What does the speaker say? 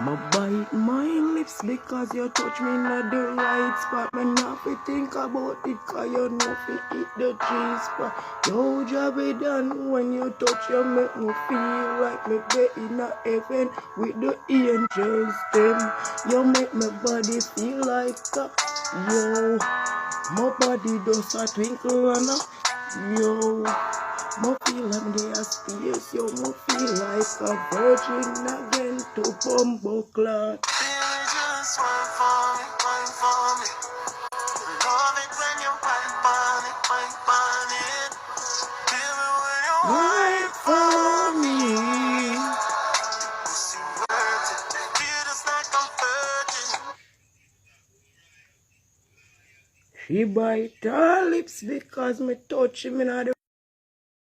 My bite my lips because you touch me in the right spot. Me not fi think about it cause you know fi hit the G-spot. Your job is done when you touch you make me feel like me be in a heaven with the angels them. You make my body feel like a yo. My body does a twinkle and a yo. Mo feel like they are space, yo. Mo feel like a virgin again to bumbo clot. Baby, just wine for me. Love it when you wine on it. Baby, when you Wait wine for for me. me. See worth it. Feel just like I'm virgin. She bite her lips because me touch him in the